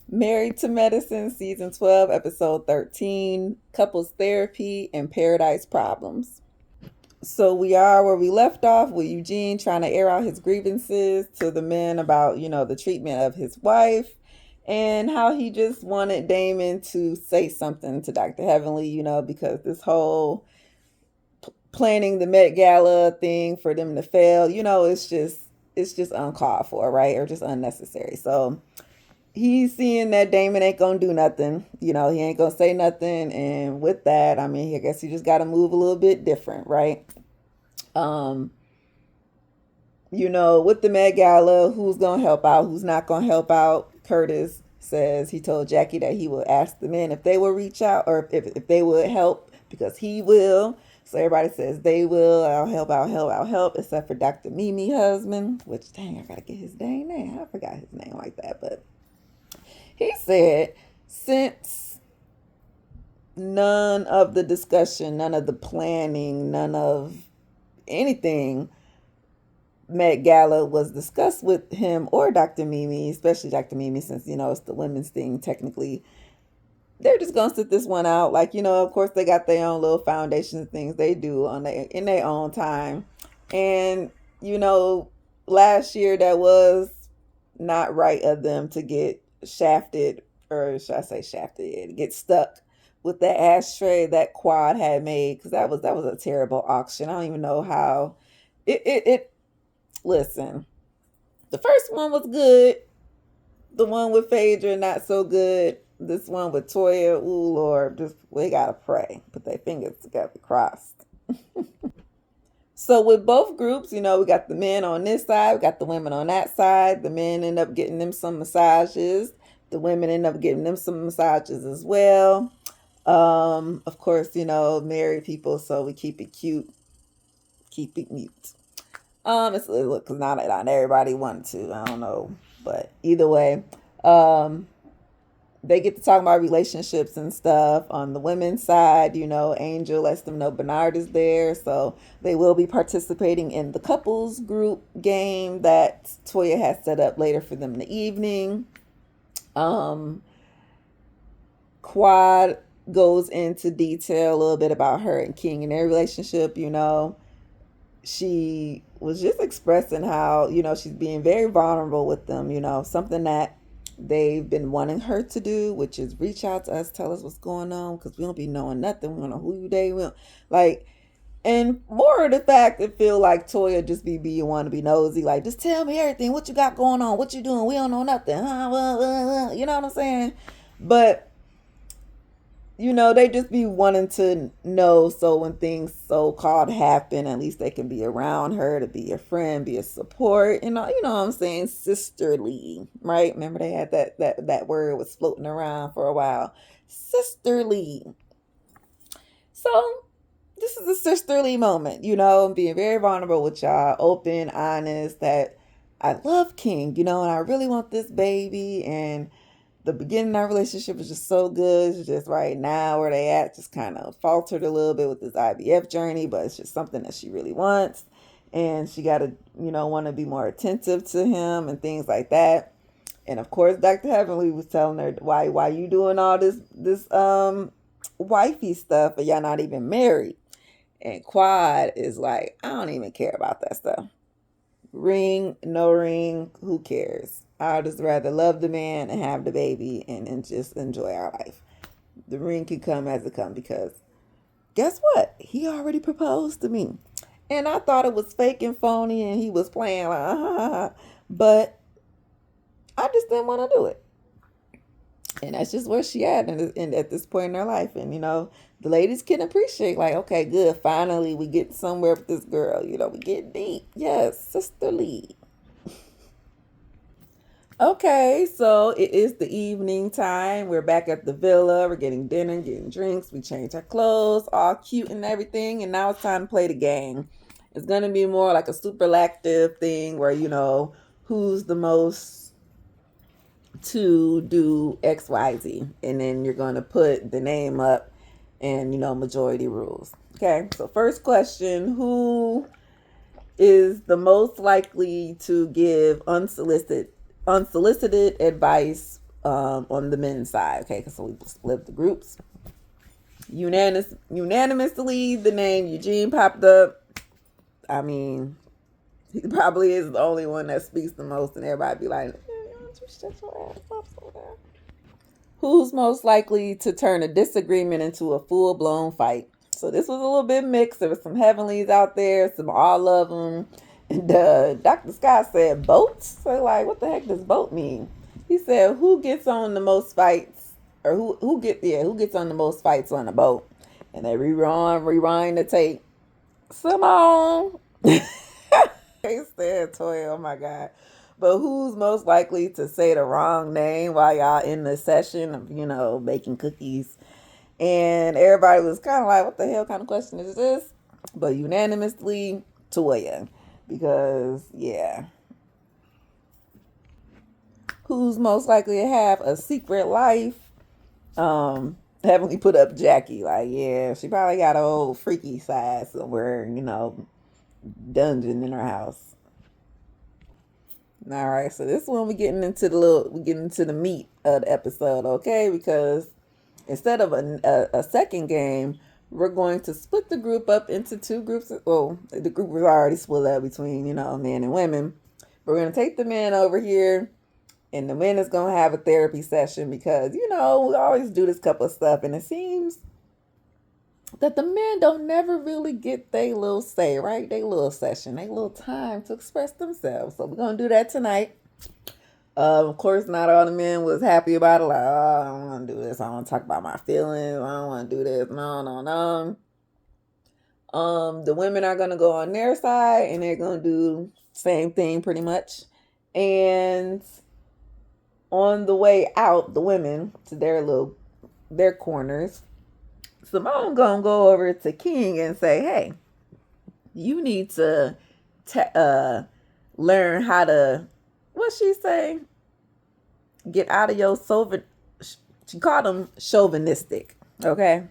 Married to Medicine, Season 12, Episode 13, Couples Therapy and Paradise Problems. So we are where we left off with Eugene trying to air out his grievances to the men about, the treatment of his wife and how he just wanted Damon to say something to Dr. Heavenly, because this whole planning the Met Gala thing for them to fail, it's just uncalled for, right? Or just unnecessary. So he's seeing that Damon ain't gonna do nothing. He ain't gonna say nothing. And with that, I mean, I guess he just got to move a little bit different, right? Um, with the Met Gala, who's gonna help out, who's not gonna help out? Curtis says he told Jackie that he will ask the men if they will reach out or if they would help because he will. So everybody says they will. I'll help, I'll help, I'll help, except for Dr. Mimi husband, which dang, I gotta get his dang name. I forgot his name like that, but he said, since none of the discussion, none of the planning, none of anything Met Gala was discussed with him or Dr. Mimi, especially Dr. Mimi, since, it's the women's thing technically, they're just going to sit this one out. Like, of course, they got their own little foundation things they do in their own time. And, last year that was not right of them to get shafted, or should I say shafted, get stuck with that ashtray that Quad had made, because that was a terrible auction. I don't even know how it listen. The first one was good. The one with Phaedra not so good. This one with Toya, ooh Lord, just we gotta pray. Put their fingers together, crossed. So with both groups, we got the men on this side, we got the women on that side. The men end up getting them some massages. The women end up getting them some massages as well. Of course, married people, so we keep it cute, keep it mute. Look, cause not everybody wanted to. I don't know, but either way, they get to talk about relationships and stuff. On the women's side, Angel lets them know Bernard is there, so they will be participating in the couples group game that Toya has set up later for them in the evening. Um, Quad goes into detail a little bit about her and King and their relationship. She was just expressing how, she's being very vulnerable with them, something that they've been wanting her to do, which is reach out to us, tell us what's going on, because we don't be knowing nothing. We don't know who they will. Like, and more of the fact, it feel like Toya just be want to be nosy, like, just tell me everything, what you got going on, what you doing, we don't know nothing, you know what I'm saying? But they just be wanting to know, so when things so called happen, at least they can be around her to be a friend, be a support, you know what I'm saying, sisterly, right? Remember they had that word was floating around for a while, sisterly. So this is a sisterly moment, being very vulnerable with y'all, open, honest, that I love King, and I really want this baby, and the beginning of our relationship was just so good. It's just right now where they at just kind of faltered a little bit with this IVF journey, but it's just something that she really wants. And she got to, want to be more attentive to him and things like that. And of course, Dr. Heavenly was telling her, why you doing all this wifey stuff and y'all not even married? And Quad is like, I don't even care about that stuff. Ring, no ring, who cares? I'd just rather love the man and have the baby and just enjoy our life. The ring can come as it comes because guess what? He already proposed to me. And I thought it was fake and phony and he was playing like, but I just didn't want to do it. And that's just where she at this point in her life. And, the ladies can appreciate, like, okay, good. Finally, we get somewhere with this girl. We get deep. Yes, sisterly. Okay, so it is the evening time. We're back at the villa. We're getting dinner, getting drinks. We change our clothes, all cute and everything. And now it's time to play the game. It's going to be more like a superlative thing where, who's the most to do XYZ. And then you're going to put the name up and, majority rules. Okay, so first question, who is the most likely to give unsolicited advice on the men's side. Okay, so we split the groups. Unanimously, the name Eugene popped up. I mean, he probably is the only one that speaks the most, and everybody be like, who's most likely to turn a disagreement into a full-blown fight? So this was a little bit mixed. There was some heavenlies out there, some all of them. And Dr. Scott said boats. So like, what the heck does boat mean? He said, who gets on the most fights, or who gets on the most fights on a boat? And they rewind the tape. Simone. They said, Toya, oh my God. But who's most likely to say the wrong name while y'all in the session of, baking cookies? And everybody was kind of like, what the hell kind of question is this? But unanimously, Toya. Because, yeah. Who's most likely to have a secret life? Heavenly put up Jackie. Like, yeah, she probably got a old freaky side somewhere, dungeon in her house. All right, so this one we getting into the meat of the episode, okay? Because instead of a second game, we're going to split the group up into two groups. Well, the group was already split up between men and women. We're going to take the men over here, and the men is going to have a therapy session because we always do this couple of stuff, and it seems that the men don't never really get their little say, right? Their little session, their little time to express themselves. So we're going to do that tonight. Of course, not all the men was happy about it. Like, oh, I don't want to do this. I don't want to talk about my feelings. I don't want to do this. No. The women are going to go on their side, and they're going to do the same thing pretty much. And on the way out, the women to their corners, Simone gonna go over to King and say, hey, you need to learn how to, what's she say? Get out of your she called him chauvinistic, okay?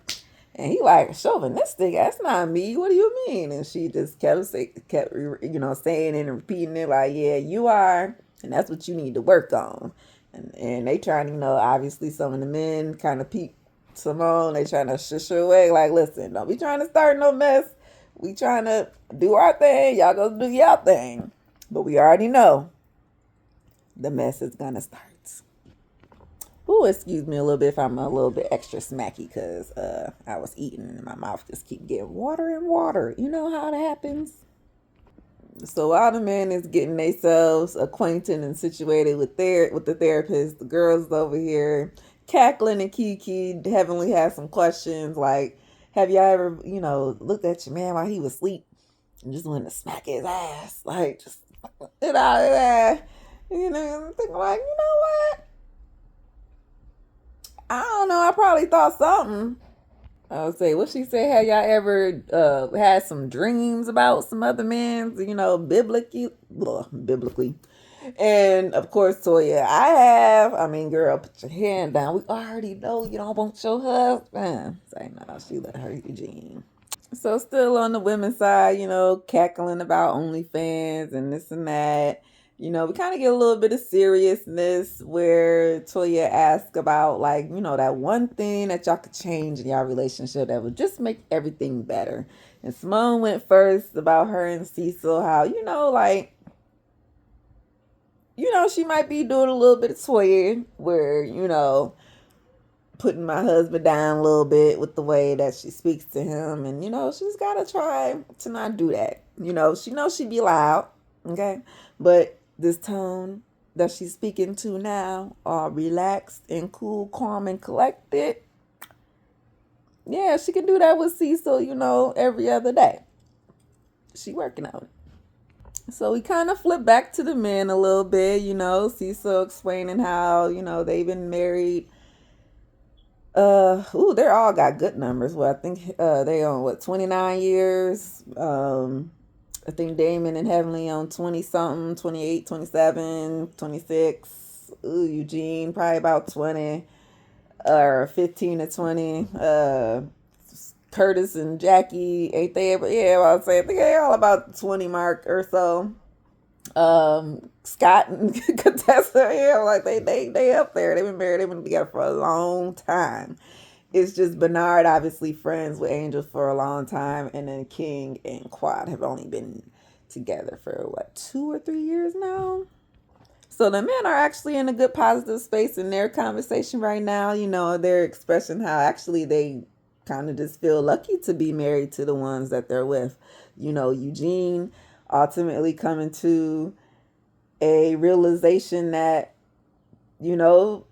And he like, chauvinistic? That's not me. What do you mean? And she just kept saying it and repeating it like, yeah, you are. And that's what you need to work on. And they trying to, obviously some of the men kind of peep Simone. They trying to shush her away. Like, listen, don't be trying to start no mess. We trying to do our thing. Y'all go do y'all thing. But we already know the mess is going to start. Ooh, excuse me a little bit if I'm a little bit extra smacky because I was eating and my mouth just keep getting water and water. You know how that happens? So while the men is getting themselves acquainted and situated with the therapist, the girls over here cackling and kiki. Heavenly has some questions like, have y'all ever, looked at your man while he was asleep and just wanted to smack his ass? Like, just it out of there. I'm thinking like, you know what? I don't know. I probably thought something. I would say, what she say? Have y'all ever had some dreams about some other men? Biblically. And of course, Toya, I have. I mean, girl, put your hand down. We already know you don't want your husband. Say no, she let her Eugene. So still on the women's side, cackling about OnlyFans and this and that. We kind of get a little bit of seriousness where Toya asks about that one thing that y'all could change in y'all relationship that would just make everything better. And Simone went first about her and Cecil, how, she might be doing a little bit of Toya where, putting my husband down a little bit with the way that she speaks to him. And, she's got to try to not do that. She knows she be loud, okay? But this tone that she's speaking to now, all relaxed and cool, calm, and collected, yeah, she can do that with Cecil, every other day. She working on it. So we kind of flip back to the men a little bit, Cecil explaining how, they've been married. They're all got good numbers. Well, I think they on 29 years. I think Damon and Heavenly on 20 something, 28, 27, 26. Eugene probably about 20 or 15 to 20. Curtis and Jackie, ain't they ever? Yeah, I would say I think they all about the 20 mark or so. Scott and Contessa, yeah, like they up there. They've been married, they've been together for a long time. It's just Bernard obviously friends with Angel for a long time, and then King and Quad have only been together for what, 2 or 3 years now. So the men are actually in a good positive space in their conversation right now. They're expressing how actually they kind of just feel lucky to be married to the ones that they're with. Eugene ultimately coming to a realization that, you know,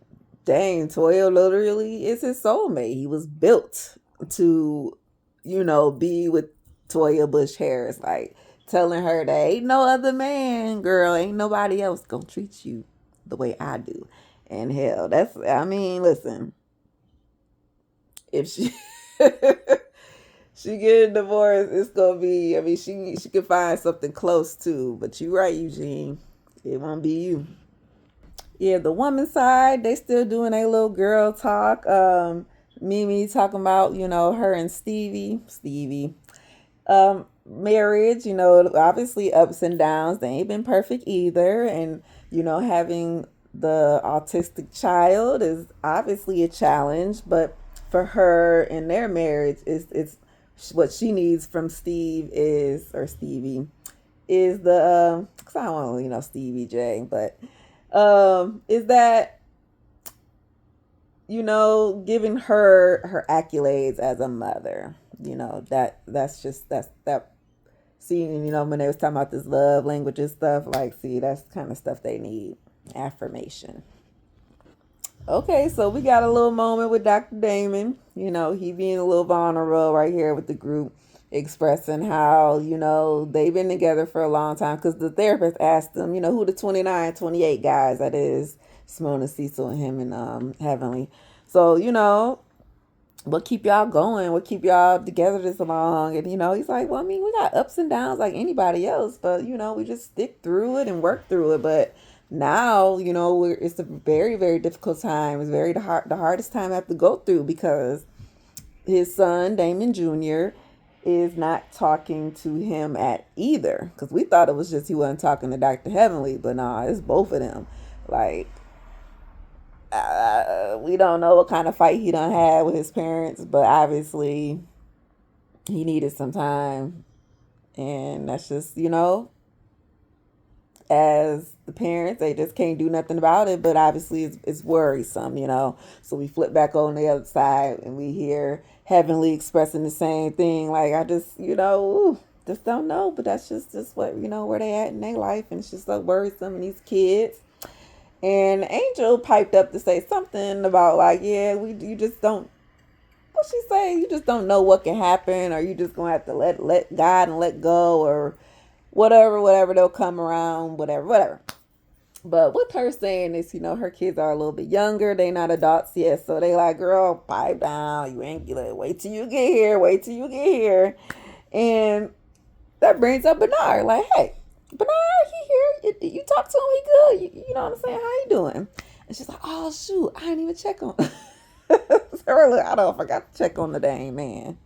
dang, Toya literally is his soulmate. He was built to, be with Toya Bush Harris. Like, telling her that ain't no other man, girl, ain't nobody else gonna treat you the way I do. And hell, listen, if she she get a divorce, it's gonna be, she could find something close to, but you right, Eugene. It won't be you. Yeah, the woman side, they still doing a little girl talk. Mimi talking about, her and Stevie marriage, obviously ups and downs. They ain't been perfect either. And, having the autistic child is obviously a challenge, but for her in their marriage, it's what she needs from Stevie is the, cause I don't want to, Stevie J, but, is that, giving her accolades as a mother. That's seeing, when they was talking about this love languages stuff, like, see, that's kind of stuff they need. Affirmation. Okay, so we got a little moment with Dr. Damon. He being a little vulnerable right here with the group, expressing how, they've been together for a long time, because the therapist asked them, who the 29, 28 guys that is, Simona, Cecil, and him, and Heavenly. So, what keep y'all going? What keep y'all together this long? And, he's like, well, we got ups and downs like anybody else, but, we just stick through it and work through it. But now, it's a very, very difficult time. It's the hardest time I have to go through, because his son, Damon Jr., is not talking to him at either. Because we thought it was just he wasn't talking to Dr. Heavenly, but nah, it's both of them. Like, we don't know what kind of fight he done had with his parents, but obviously he needed some time. And that's just, as the parents, they just can't do nothing about it. But obviously it's worrisome, So we flip back on the other side and we hear Heavenly expressing the same thing. Like, I just, just don't know. But that's just what, where they at in their life. And it's just so worrisome. And these kids. And Angel piped up to say something about, like, yeah, you just don't, what she say? You just don't know what can happen, or you just gonna have to let God and let go, or whatever, they'll come around, whatever. But with her saying this, her kids are a little bit younger, they not adults yet, so they like, girl, pipe down, you ain't, wait till you get here. And that brings up Bernard, like, hey, Bernard, he here. You talk to him, he good. You know what I'm saying? How you doing? And she's like, oh, shoot, I didn't even check on I forgot to check on the dang man.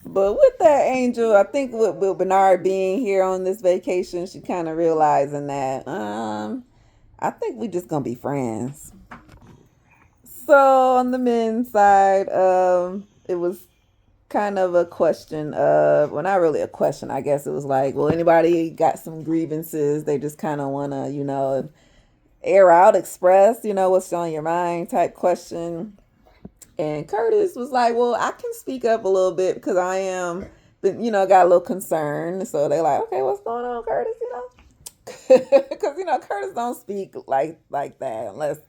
But with that, Angel, I think with Bernard being here on this vacation, she kind of realizing that, I think we just gonna be friends. So on the men's side, it was kind of a question of, well, not really a question, I guess it was like, well, anybody got some grievances they just kind of want to, air out, express, what's on your mind type question. And Curtis was like, well, I can speak up a little bit because I am, but, got a little concerned. So they like, okay, what's going on, Curtis, because, Curtis don't speak like that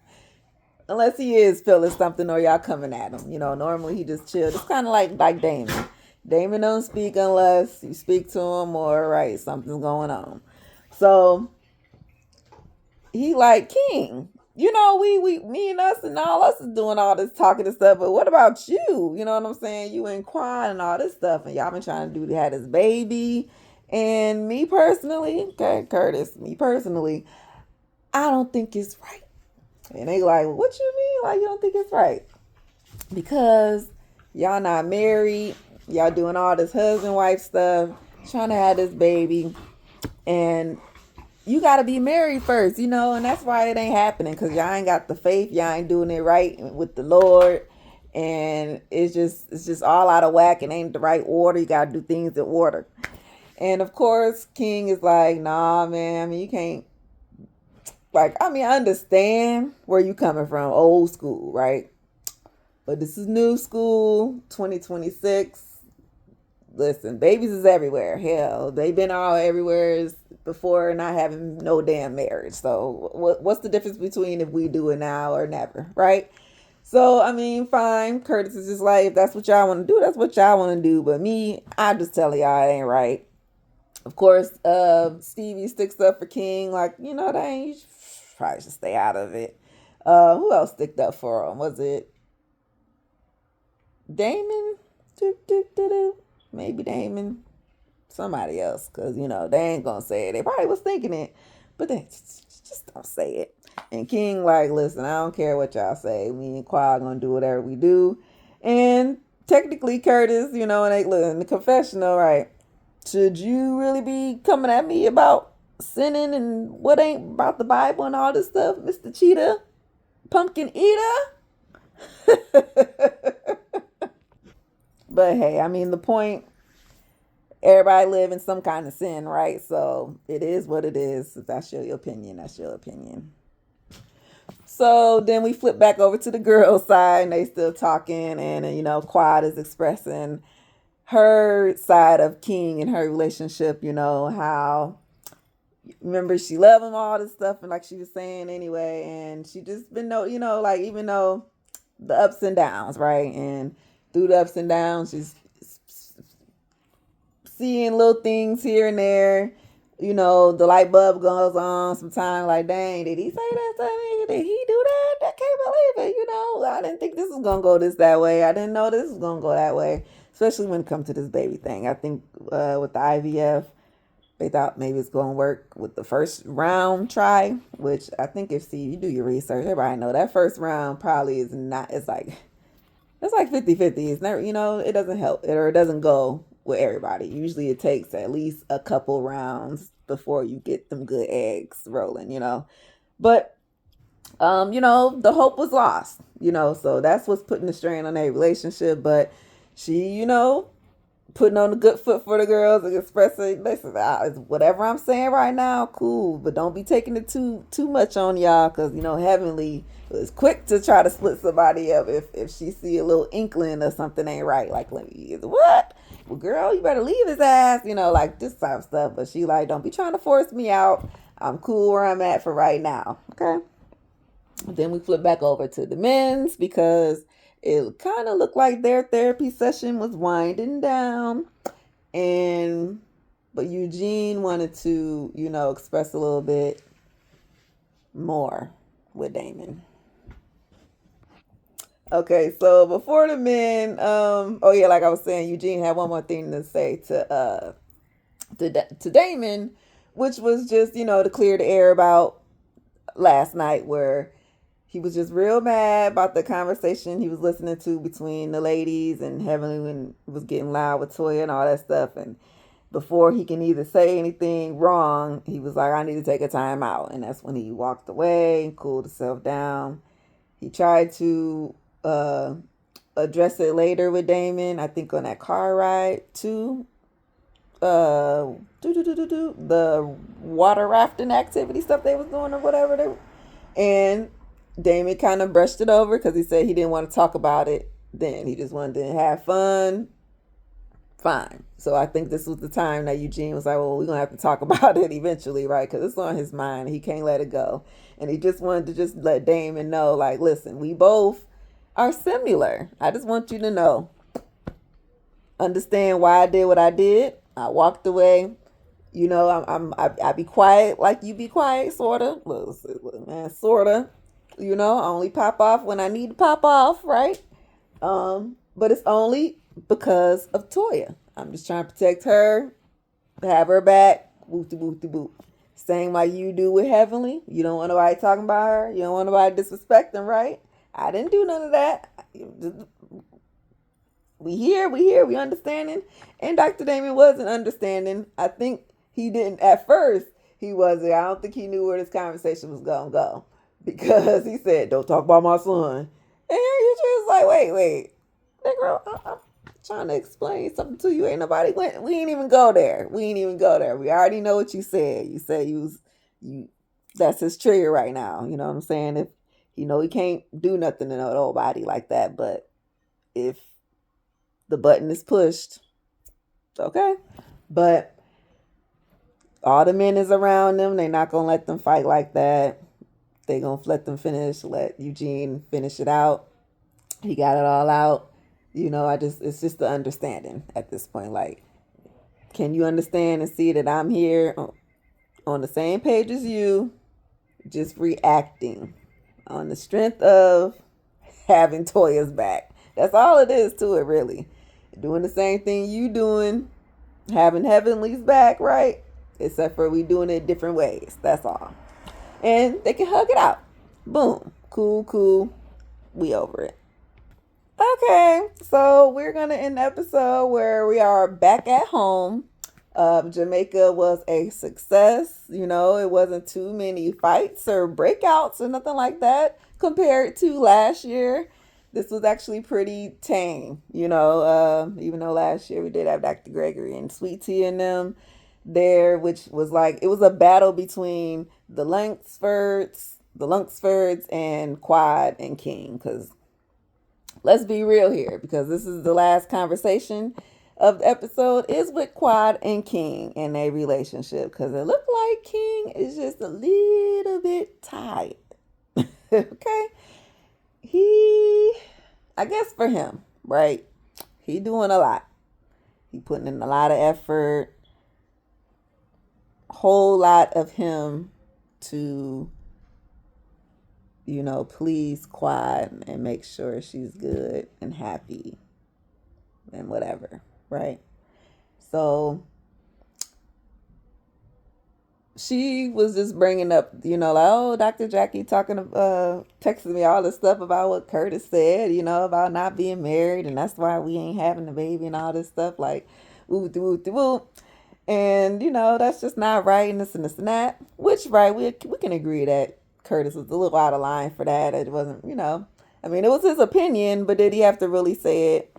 unless he is feeling something or y'all coming at him. Normally he just chill. It's kind of like Damon. Damon don't speak unless you speak to him, or right, something's going on. So he like, King, we me and us and all us is doing all this talking and stuff, but what about you? You know what I'm saying? You and Quan and all this stuff, and y'all been trying to had his baby. And me personally, okay, Curtis, me personally, I don't think it's right. And they like, what you mean? Like, you don't think it's right? Because y'all not married. Y'all doing all this husband wife stuff, trying to have this baby. And you got to be married first, and that's why it ain't happening, because y'all ain't got the faith, y'all ain't doing it right with the Lord, and it's just all out of whack and ain't the right order. You got to do things in order. And of course, King is like, nah, man. I mean, you can't. I understand where you coming from, old school, right? But this is new school, 2026. Listen, babies is everywhere. Hell, they've been all everywhere before not having no damn marriage. So what's the difference between if we do it now or never, right? So I mean, fine. Curtis is just like, if that's what y'all want to do, that's what y'all want to do. But me, I just tell y'all it ain't right. Of course, Stevie sticks up for King, like, they you probably should stay out of it. Who else sticked up for him? Was it Damon? Do, do, do, do. Maybe Damon. Somebody else, because, they ain't going to say it. They probably was thinking it, but they just don't say it. And King, like, listen, I don't care what y'all say. Me and Quad going to do whatever we do. And technically, Curtis, and they look in the confessional, right? Should you really be coming at me about sinning and what ain't about the Bible and all this stuff, Mr. Cheetah, Pumpkin Eater? But hey, I mean, the point, everybody live in some kind of sin, right? So it is what it is. If that's your opinion, that's your opinion. So then we flip back over to the girls' side, and they still talking, and Quad is expressing her side of King and her relationship, how, remember, she loved him, all this stuff, and like she was saying anyway, and she just been like, even though the ups and downs, right? And through the ups and downs, she's seeing little things here and there. The light bulb goes on sometimes, like, dang, did he say that to me? Did he do that? I can't believe it. I didn't think this was going to go that way. I didn't know this was going to go that way, especially when it comes to this baby thing. I think with the IVF, they thought maybe it's going to work with the first round try, which I think you do your research, everybody know that first round probably is not, it's like 50-50. It's never, it doesn't help or it doesn't go with everybody. Usually it takes at least a couple rounds before you get them good eggs rolling, But, the hope was lost, so that's what's putting the strain on their relationship. But she, putting on the good foot for the girls and expressing, listen, whatever I'm saying right now, cool, but don't be taking it too much on y'all, because Heavenly was quick to try to split somebody up if she see a little inkling or something ain't right. Like, let me, what? Well, girl, you better leave his ass, like this type of stuff. But she like, don't be trying to force me out. I'm cool where I'm at for right now. Okay. Then we flip back over to the men's, because it kind of looked like their therapy session was winding down. But Eugene wanted to, express a little bit more with Damon. Okay, so before the men, oh yeah, like I was saying, Eugene had one more thing to say to Damon, which was just, to clear the air about last night, where he was just real mad about the conversation he was listening to between the ladies and Heavenly, when it was getting loud with Toya and all that stuff. And before he can either say anything wrong, he was like, I need to take a time out. And that's when he walked away and cooled himself down. He tried to address it later with Damon, I think on that car ride too. The water rafting activity stuff they was doing or whatever. And Damon kind of brushed it over because he said he didn't want to talk about it then. He just wanted to have fun. Fine. So I think this was the time that Eugene was like, well, we're going to have to talk about it eventually, right? Because it's on his mind. He can't let it go. And he just wanted to just let Damon know, like, listen, we both are similar. I just want you to know. Understand why I did what I did. I walked away. I be quiet like you be quiet, sorta. Look, man, sorta. I only pop off when I need to pop off, right? But it's only because of Toya. I'm just trying to protect her, have her back. Wooty wooty boop. Same like you do with Heavenly. You don't want nobody talking about her. You don't want nobody disrespecting, right? I didn't do none of that. We here, we understanding. And Dr. Damon wasn't understanding. I think he didn't at first. He wasn't. I don't think he knew where this conversation was gonna go because he said, "Don't talk about my son," and you just like, wait, nigga, I'm trying to explain something to you. Ain't nobody went. We ain't even go there. We ain't even go there. We already know what you said. You said you. That's his trigger right now. You know what I'm saying? If he can't do nothing to nobody like that, but if the button is pushed, okay. But all the men is around them. They not gonna let them fight like that. They gonna let them finish. Let Eugene finish it out. He got it all out. It's just the understanding at this point. Like, can you understand and see that I'm here on the same page as you, just reacting on the strength of having Toya's back. That's all it is to it, really. Doing the same thing you doing, having Heavenly's back, right? Except for we doing it different ways. That's all. And they can hug it out. Boom. Cool. We over it. Okay, so we're gonna end the episode where we are back at home. Jamaica was a success. It wasn't too many fights or breakouts or nothing like that compared to last year. This was actually pretty tame. Even though last year we did have Dr. Gregory and Sweet Tea and them there, which was like it was a battle between the Luxfords and Quad and King, because let's be real here, because this is the last conversation of the episode is with Quad and King and their relationship, because it looked like King is just a little bit tired. Okay, I guess for him, right, he doing a lot. He putting in a lot of effort, whole lot of him to please Quad and make sure she's good and happy and whatever, right? So she was just bringing up, like, oh, Dr. Jackie texting me all this stuff about what Curtis said, about not being married, and that's why we ain't having the baby and all this stuff, like, woo. And, that's just not right, and this and that, which, right, we can agree that Curtis was a little out of line for that. It wasn't, I mean, it was his opinion, but did he have to really say it?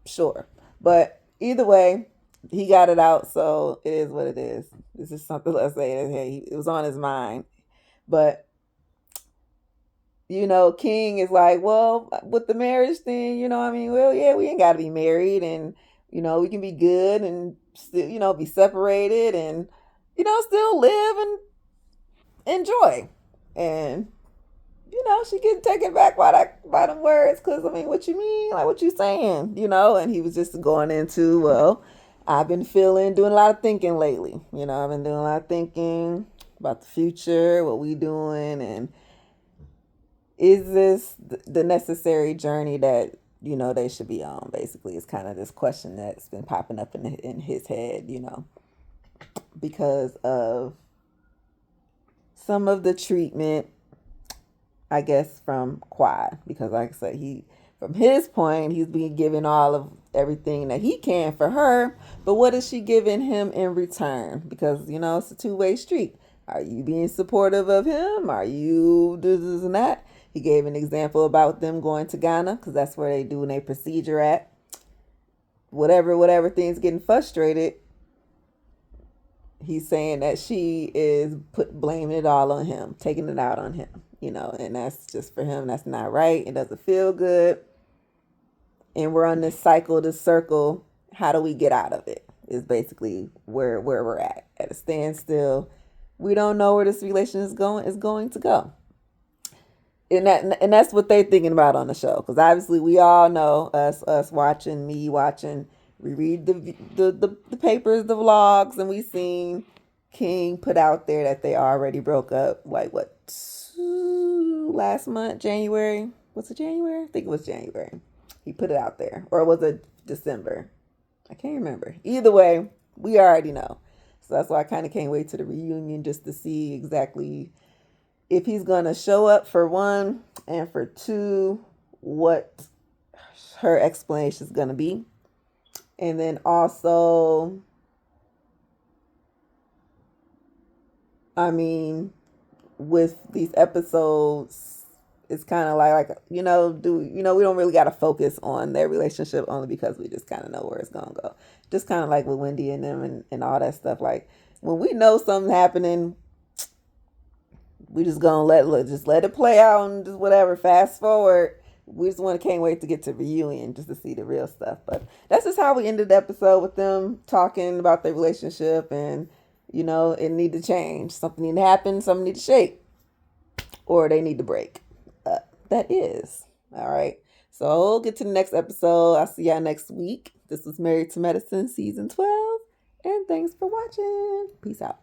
Sure. But either way, he got it out, so it is what it is. This is something, let's say, that, hey, it was on his mind. But, King is like, well, with the marriage thing, I mean, well, yeah, we ain't got to be married, and, we can be good and still, be separated and, still live and enjoy. And she getting taken back by them words, because, I mean, what you mean? Like, what you saying? And he was just going into, well, I've been doing a lot of thinking lately. I've been doing a lot of thinking about the future, what we doing, and is this the necessary journey that, they should be on, basically. It's kind of this question that's been popping up in his head, because of some of the treatment, I guess, from Quad, because like I said, from his point, he's being given all of everything that he can for her, but what is she giving him in return? Because, it's a two-way street. Are you being supportive of him? Are you this and that? He gave an example about them going to Ghana, because that's where they doing a procedure at. Whatever things getting frustrated, he's saying that she is blaming it all on him, taking it out on him. And that's just, for him, that's not right. It doesn't feel good. And we're on this cycle, this circle. How do we get out of it? Is basically where we're at a standstill. We don't know where this relation is going to go. And that's what they're thinking about on the show. Because obviously we all know, us watching, me watching, we read the papers, the vlogs, and we seen King put out there that they already broke up, like, what, last month, January? Was it January? I think it was January. He put it out there. Or was it December? I can't remember. Either way, we already know. So that's why I kind of can't wait to the reunion, just to see exactly if he's going to show up, for one, and for two, what her explanation is going to be. And then also, I mean, with these episodes, it's kind of we don't really got to focus on their relationship only because we just kind of know where it's gonna go. Just kind of like with Wendy and them and all that stuff. Like when we know something happening, we just gonna let it play out and just whatever. Fast forward. We just want to can't wait to get to reunion just to see the real stuff. But that's just how we ended the episode with them talking about their relationship and it need to change. Something need to happen. Something need to shake, or they need to break. That is all right. So we'll get to the next episode. I'll see y'all next week. This was Married to Medicine season 12, and thanks for watching. Peace out.